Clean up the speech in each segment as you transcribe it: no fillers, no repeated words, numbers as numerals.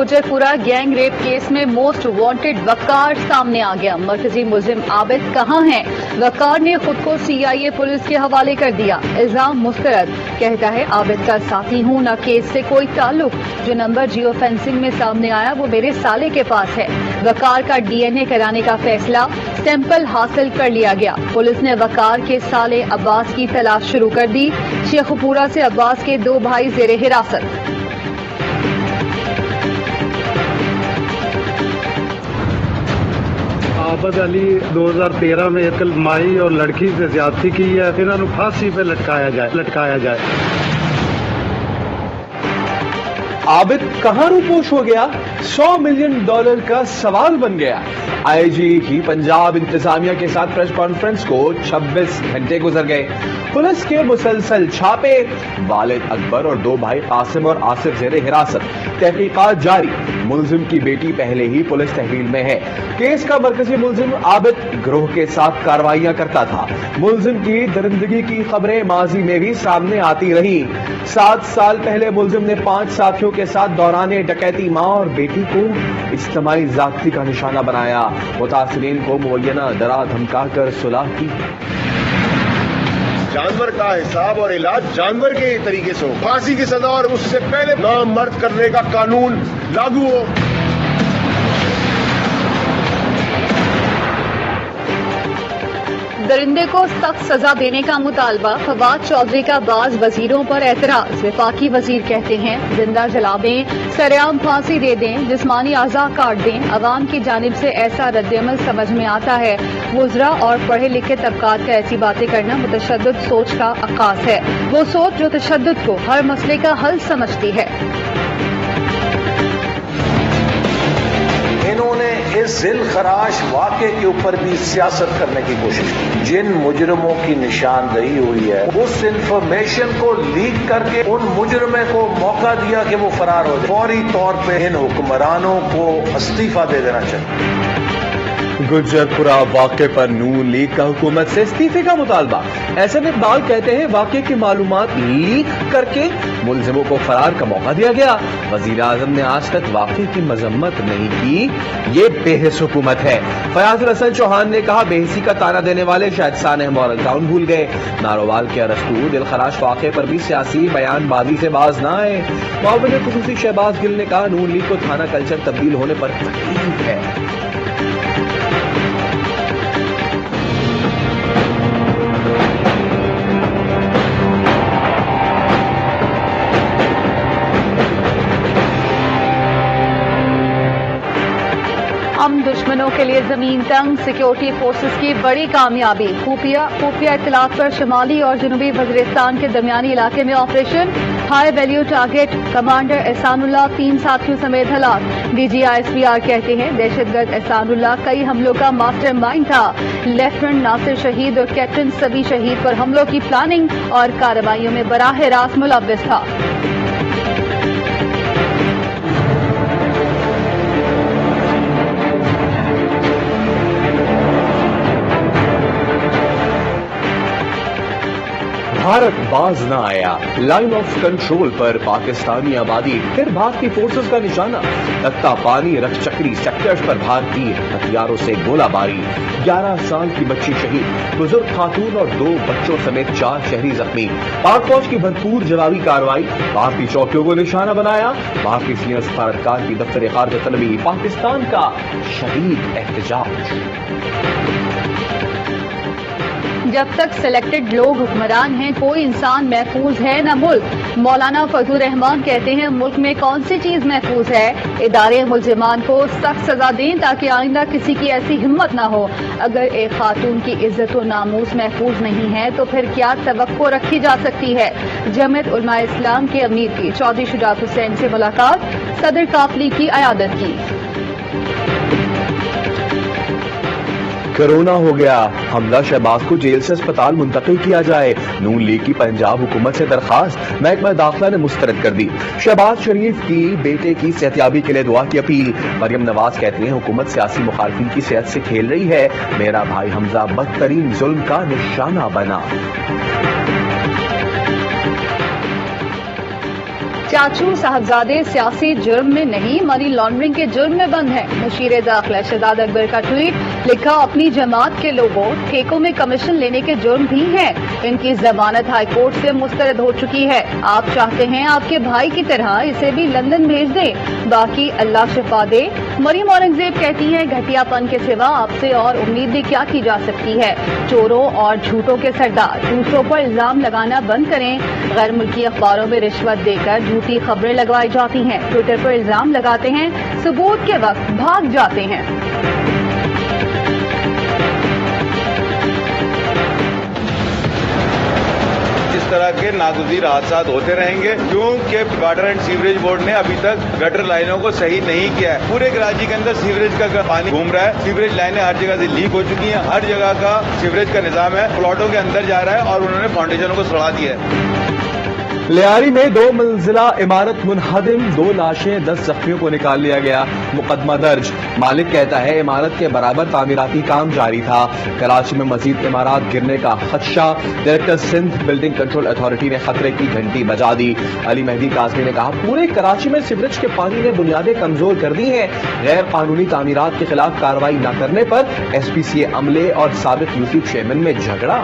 Gujarpura gang rape case में most wanted वकार सामने आ गया। मरकजी मुलजिम आबिद कहां है? वकार ने खुद को CIA पुलिस के हवाले कर दिया। इल्जाम मुस्तरद। कहता है आबिद का साथी हूं, न केस से कोई ताल्लुक। जो नंबर जियो फेंसिंग में सामने आया वो मेरे साले के पास है। वकार का DNA कराने का फैसला, सैंपल हासिल कर लिया गया। पुलिस ने वकार के साले अब्बास की तलाश शुरू कर दी। शेखपुरा से अब्बास के 2 भाई जेर हिरासत। आबिद अली 2013 में एक माई और लड़की से ज्यादती की है, इन्होंने फांसी पे लटकाया जाए। आबिद कहां रूपोश हो गया? $100 मिलियन का सवाल बन गया। IG की पंजाब इंतजामिया के साथ प्रेस कॉन्फ्रेंस को 26 घंटे गुजर गए। पुलिस के मुसलसल छापे, वालिद अकबर और 2 भाई कासिम और आसिफ जेर हिरासत। तहकीकात जारी। मुलजिम की बेटी पहले ही पुलिस तहवील में है। केस का मरकजी मुलजिम आबिद ग्रोह के साथ कार्रवाइयां करता था। मुलजिम की दरिंदगी की खबरें माजी में भी सामने आती रही। 7 साल पहले मुलजिम ने 5 साथियों के साथ दौरान डकैती मां और बेटी को इज्तिमाई ज़्यादती का निशाना बनाया। मुतासिरीन को मुअय्यना डरा धमका कर सुलह की। जानवर का हिसाब और इलाज जानवर के तरीके से हो। फांसी की सजा और उससे पहले नामर्द करने का कानून लागू हो। दरिंदे को सख्त सजा देने का मुतालबा। फवाद चौधरी का बाज वजीरों पर एतराज। वफाकी वजीर कहते हैं जिंदा जला दें, सरेआम फांसी दे दें, जिस्मानी आज़ा काट दें। अवाम की जानिब से ऐसा रद्दअमल समझ में आता है। वुज़रा और पढ़े लिखे तबकात का ऐसी बातें करना मुतशद्दिद सोच का अक्कास है। वो सोच जो तशद्दुद को हर मसले का हल समझती है। इन्होंने इस जिल खराश वाक़े के ऊपर भी सियासत करने की कोशिश की। जिन मुजरिमों की निशानदही हुई है, उस इंफॉर्मेशन को लीक करके उन मुजरिमों को मौका दिया कि वो फरार हो जाए। फौरी तौर पे इन हुक्मरानों को इस्तीफा दे देना चाहिए। गुजरपुरा वाक़े पर नून लीग का हुकूमत से इस्तीफे का मुतालबा। एहसन इकबाल कहते हैं वाक़े की मालूमात लीक करके मुलजिमों को फरार का मौका दिया गया। वजीर आजम ने आज तक वाक़े की मजम्मत नहीं की, ये बेहिस हुकूमत है। फयाजुल हसन चौहान ने कहा बेहिसी का ताना देने वाले शायद सानह मॉरल टाउन भूल गए। नारोवाल के अरस्तू दिलखराश वाक़े पर भी सियासी बयानबाजी से बाज न आए। मामले खुसूसी शहबाज गिल ने कहा नून लीग को थाना कल्चर तब्दील होने पर तकलीफ है। हम दुश्मनों के लिए जमीन तंग। सिक्योरिटी फोर्सेस की बड़ी कामयाबी। खुफिया इत्तलात पर शुमाली और जनूबी वज़ीरिस्तान के दरमियानी इलाके में operation. High value target. Commander Ehsanullah 3 साथियों समेत हलाक। DG ISPR कहते हैं दहशतगर्द एहसानुल्लाह कई हमलों का मास्टरमाइंड था। लेफ्टिनेंट नासिर शहीद और कैप्टन सभी शहीद पर हमलों की प्लानिंग और कार्रवाइयों में बराह रास्त मुलव्वस था। भारत बाज न आया। लाइन ऑफ कंट्रोल पर पाकिस्तानी आबादी, फिर भारतीय फोर्सेस का निशाना। तख्ता पानी रखचक्री सेक्टर्स पर भारतीय हथियारों से गोलाबारी। 11 साल की बच्ची शहीद, बुजुर्ग खातून और 2 बच्चों समेत 4 शहरी जख्मी। पाक फौज की भरपूर जवाबी कार्रवाई। भारतीय चौकियों को निशाना बनाया। भारतीय सीनियर सफारतकार की दफ्तर खारजा तलबी। पाकिस्तान का शदीद एहतजाज। जब तक सिलेक्टेड लोग हुक्मरान हैं कोई इंसान महफूज है न मुल्क। मौलाना फजल रहमान कहते हैं मुल्क में कौन सी चीज महफूज है। इदारे मुलजिमान को सख्त सजा दें ताकि आइंदा किसी की ऐसी हिम्मत न हो। अगर एक खातून की इज्जत और नामूस महफूज नहीं है तो फिर क्या तवक्को रखी जा सकती है। जमीयत उलमा इस्लाम के अमीर की चौधरी शुजात हुसैन से मुलाकात। सदर काफली की अयादत की। कोरोना हो गया, हमला शहबाज को जेल से अस्पताल मुंतकिल किया जाए। नून लीग की पंजाब हुकूमत से दरखास्त महकमा दाखिला ने मुस्तरद कर दी। शहबाज शरीफ की बेटे की सेहतयाबी के लिए दुआ की अपील। मरियम नवाज कहती हैं हुकूमत सियासी मुखालफिन की सेहत से खेल रही है। मेरा भाई हमजा बदतरीन जुल्म का निशाना बना। चाचू साहबजादे सियासी जुर्म में नहीं मनी लॉन्ड्रिंग के जुर्म में बंद है। मुशीर दाखिला शहजाद अकबर का ट्वीट, लिखा अपनी जमात के लोगों ठेकों में कमीशन लेने के जुर्म भी हैं। इनकी जमानत हाई कोर्ट से मुस्तरद हो चुकी है। आप चाहते हैं आपके भाई की तरह इसे भी लंदन भेज दें, बाकी अल्लाह शिफा दे। मरियम औरंगजेब कहती हैं, घटियापन के सिवा आपसे और उम्मीद भी क्या की जा सकती है। चोरों और झूठों के सरदार, दूसरों पर इल्जाम लगाना बंद करें। गैर मुल्की अखबारों में रिश्वत देकर झूठी खबरें लगवाई जाती हैं, ट्विटर पर इल्जाम लगाते हैं, सबूत के वक्त भाग जाते हैं। इस तरह के नागुज़ीर हादसात होते रहेंगे क्योंकि वाटर एंड सीवरेज बोर्ड ने अभी तक गटर लाइनों को सही नहीं किया है। पूरे कराची के अंदर सीवरेज का पानी घूम रहा है, सीवरेज लाइनें हर जगह से लीक हो चुकी हैं, हर जगह का सीवरेज का निजाम है प्लॉटों के अंदर जा रहा है और उन्होंने फाउंडेशनों को सड़ा दिया है। लियारी में 2 मंजिला इमारत मुनहदिम, 2 लाशें, 10 जख्मियों को निकाल लिया गया, मुकदमा दर्ज। मालिक कहता है इमारत के बराबर तामीराती काम जारी था। कराची में मजीद इमारत गिरने का खदशा, director Sindh building control authority ने खतरे की घंटी बजा दी। अली मेहदी काज़मी ने कहा, पूरे कराची में सीवरेज के पानी ने बुनियादें कमजोर कर दी हैं। गैर कानूनी तामीरात के खिलाफ कार्रवाई न करने पर SPCA अमले और साबिक यूपी चेयरमैन में झगड़ा।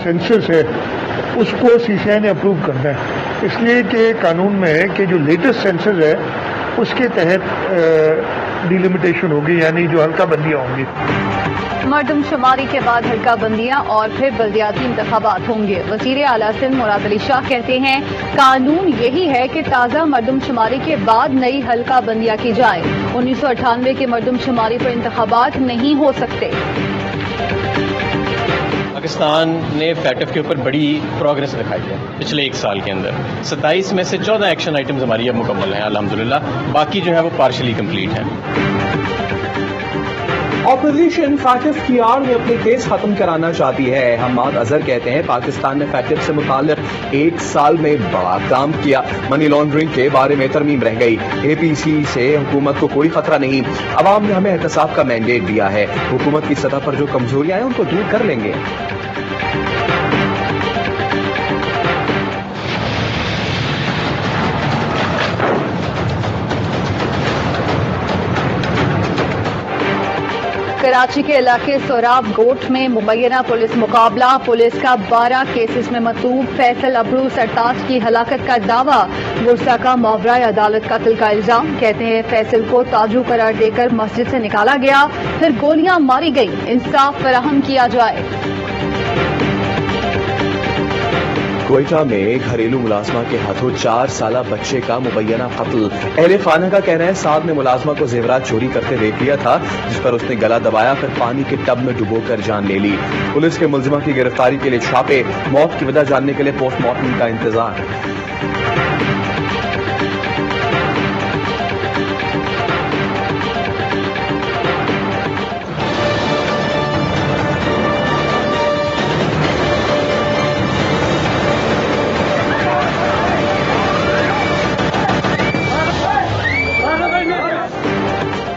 सेंसस है उसको सीसीआई ने अप्रूव करना है, इसलिए कि कानून में है कि जो लेटेस्ट सेंसस है उसके तहत डिलिमिटेशन होगी, यानी जो हल्का बंदियां होंगी। मरदमशुमारी के बाद हल्का बंदियां और फिर बल्दियाती इंतखाबात होंगे। वजीर आला सिंध मुराद अली शाह कहते हैं, कानून यही है कि ताज़ा मरदमशुमारी के बाद नई हल्का बंदियां की जाए। 1998 के मरदमशुमारी पर इंतखाबात नहीं हो सकते। पाकिस्तान ने फैटफ के ऊपर बड़ी प्रोग्रेस दिखाई है पिछले 1 साल के अंदर। 27 में से 14 एक्शन आइटम्स हमारी अब मुकम्मल हैं अल्हम्दुलिल्लाह, बाकी जो है वो पार्शली कंप्लीट है। ऑपोजिशन फैटिफ की आड़ में अपने केस खत्म कराना चाहती है। हम्माद अजहर कहते हैं, पाकिस्तान ने फैटिफ से मुताल्लिक 1 साल में बड़ा काम किया। मनी लॉन्ड्रिंग के बारे में तरमीम रह गई। APC से हुकूमत को कोई खतरा नहीं। अवाम ने हमें एहतसाब का मैंडेट दिया है। हुकूमत की सतह पर जो कमजोरियां हैं उनको दूर कर लेंगे। कराची के इलाके सोराब गोट में मुबैना पुलिस मुकाबला, पुलिस का 12 केसेस में मतूब फैसल अबरू सरताज की हलाकत का दावा। गुस्सा का मावरा अदालत कत्ल का इल्जाम, कहते हैं फैसल को ताजू करार देकर मस्जिद से निकाला गया, फिर गोलियां मारी गई, इंसाफ फराहम किया जाए। कोयटा में घरेलू मुलाजमा के हाथों 4 साला बच्चे का मुबैना कत्ल। अहले खाना का कहना है साहब ने मुलाजमा को जेवरात चोरी करते देख लिया था, जिस पर उसने गला दबाया, फिर पानी के टब में डुबोकर जान ले ली। पुलिस के मुलजिमा की गिरफ्तारी के लिए छापे, मौत की वजह जानने के लिए पोस्टमार्टम का इंतजार।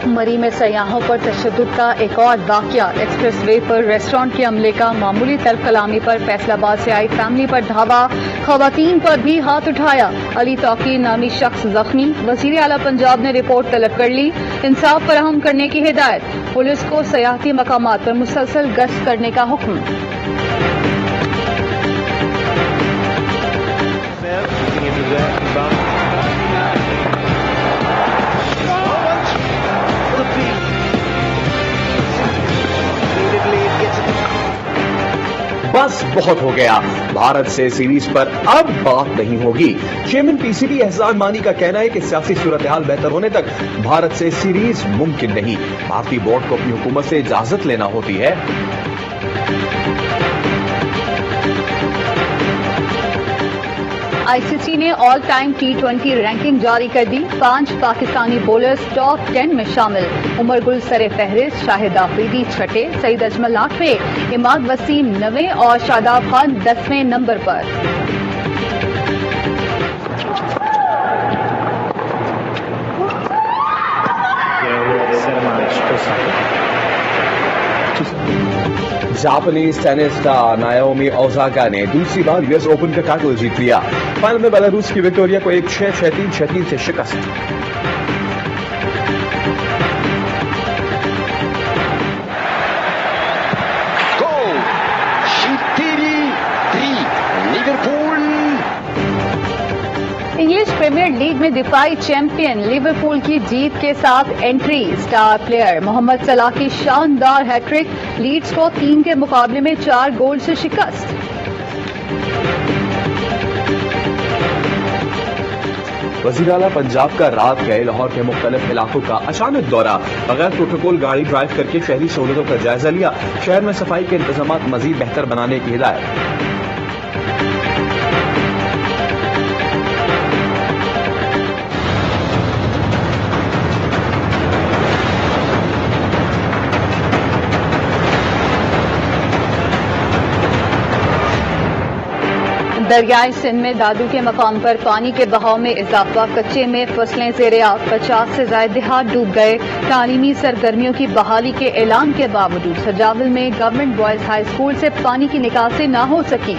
मरी में सयाहों पर तशद्दुद का एक और वाकया। एक्सप्रेस वे पर रेस्टोरेंट के अमले का मामूली तलब कलामी पर फैसलाबाद से आई फैमिली पर धावा, खवातीन पर भी हाथ उठाया। अली तौकीर नामी शख्स जख्मी, वजीर आला पंजाब ने रिपोर्ट तलब कर ली, इंसाफ फराहम करने की हिदायत। पुलिस को सयाहती मकामात पर मुसलसल गश्त करने का हुक्म। बस बहुत हो गया, भारत से सीरीज पर अब बात नहीं होगी। चेयरमैन PCB एहसान मानी का कहना है कि सियासी सूरत हाल बेहतर होने तक भारत से सीरीज मुमकिन नहीं। भारतीय बोर्ड को अपनी हुकूमत से इजाजत लेना होती है। ICC ने ऑल टाइम T20 रैंकिंग जारी कर दी। 5 पाकिस्तानी बॉलर्स टॉप 10 में शामिल। उमर गुल सरे फहरिस्त, शाहिद आफरीदी 6, सईद अजमल 8, इमाद वसीम 9 और शादाब खान 10वें नंबर पर। Japanese tennis star Naomi Osaka ने दूसरी बार यूएस ओपन का टाइटल जीत लिया। फाइनल में बेलारूस की विक्टोरिया को 1-6, 6-3, 6-3 से शिकस्त। इंग्लिश प्रीमियर लीग में दिफाई चैंपियन लिवरपूल की जीत के साथ एंट्री। स्टार प्लेयर मोहम्मद सलाह की शानदार हैट्रिक, लीड्स को 3 के मुकाबले में 4 गोल से शिकस्त। वज़ीर आला पंजाब का रात गए लाहौर के मुख्तलिफ इलाकों का अचानक दौरा, बगैर प्रोटोकॉल गाड़ी ड्राइव करके शहरी सहूलतों का जायजा लिया। शहर में सफाई के इंतजाम मजीद बेहतर बनाने की हिदायत। दरियाई सिंध में दादू के मकाम पर पानी के बहाव में इजाफा, कच्चे में फसलें ज़ेर-ए-आब, 50 से ज़ायद देहात डूब गए। तालीमी सरगर्मियों की बहाली के ऐलान के बावजूद सजावल में गवर्नमेंट बॉयज हाई स्कूल से पानी की निकासी न हो सकी।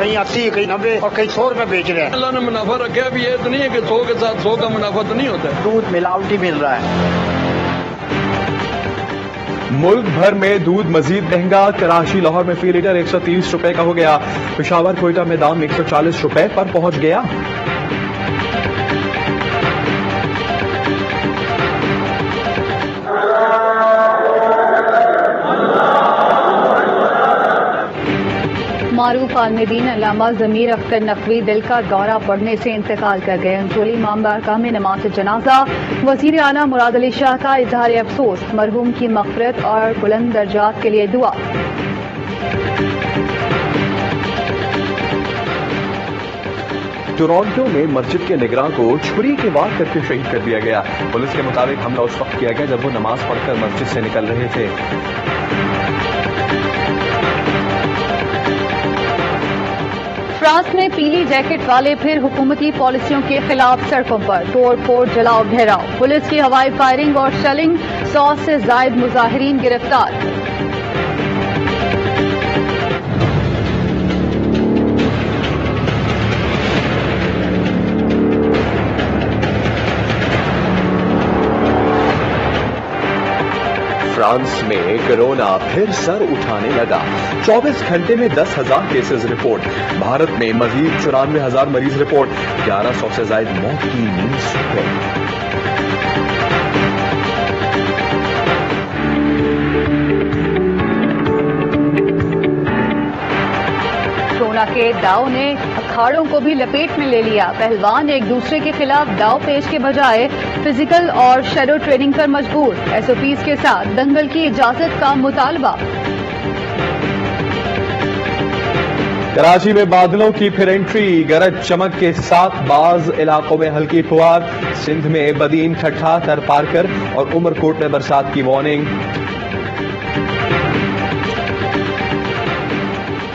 कहीं 80, कहीं 90 और कहीं 100 रुपए बेच रहे हैं। अल्लाह ने मुनाफा रखा भी है, तो नहीं है कि 100 के साथ 100 का मुनाफा तो नहीं होता। दूध मिलावटी मिल रहा है। मुल्क भर में दूध मजीद महंगा। कराची लाहौर में फी लीटर 130 रुपए का हो गया। पेशावर कोयटा में दाम 140 रुपए पर पहुंच गया। मारूफ आलमदीन अल्लामा ज़मीर अख्तर नकवी दिल का दौरा पड़ने से इंतकाल कर गए। अंचोली इमाम बारगाह में नमाज जनाजा। वज़ीर आला मुराद अली शाह का इजहार अफसोस, मरहूम की मग़फ़िरत और बुलंद दर्जात के लिए दुआ। टोरंटो में मस्जिद के निगरान को छुरी के वार करके शहीद कर दिया गया। पुलिस के मुताबिक हमला उस वक्त किया गया जब वो नमाज पढ़कर मस्जिद से निकल रहे थे। फ्रांस में पीली जैकेट वाले फिर हुकूमती पॉलिसियों के खिलाफ सड़कों पर तोड़ फोड़ जलाओ घेराव। पुलिस की हवाई फायरिंग और शेलिंग, 100 से जायद मुजाहिरीन गिरफ्तार। फ्रांस में कोरोना फिर सर उठाने लगा। 24 घंटे में 10,000 केसेस रिपोर्ट। भारत में मजीद 94,000 मरीज रिपोर्ट। 1100 से ज्यादा मौत की न्यूज है। कोरोना के दाव ने अखाड़ों को भी लपेट में ले लिया। पहलवान एक दूसरे के खिलाफ दाव पेश के बजाय फिजिकल और शैडो ट्रेनिंग पर मजबूर। एसओपीज के साथ दंगल की इजाजत का मुतालबा। कराची में बादलों की फिर एंट्री, गरज चमक के साथ बाज इलाकों में हल्की फुहार। सिंध में बदीन, ठट्ठा, तरपारकर और उमरकोट में बरसात की वार्निंग।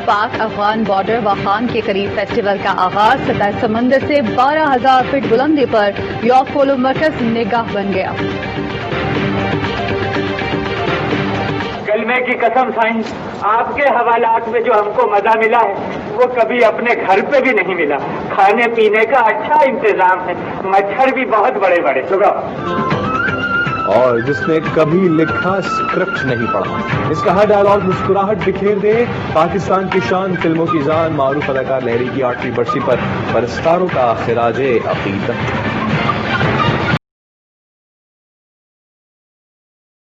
पाक अफगान बॉर्डर वाखान के करीब फेस्टिवल का आगाज। सतह समंदर से 12,000 फीट बुलंदी पर यॉर्क पोलो मरकज निगाह बन गया। कलमे की कसम साइंस, आपके हवालात में जो हमको मजा मिला है वो कभी अपने घर पे भी नहीं मिला। खाने पीने का अच्छा इंतजाम है, मच्छर भी बहुत बड़े बड़े। और जिसने कभी लिखा स्क्रिप्ट नहीं पढ़ा, इसका हर डायलॉग मुस्कुराहट बिखेर दे। पाकिस्तान की शान, फिल्मों की जान, मारूफ अदाकार लहरी की 8वीं बरसी पर परस्तारों का खिराजे अकीदत।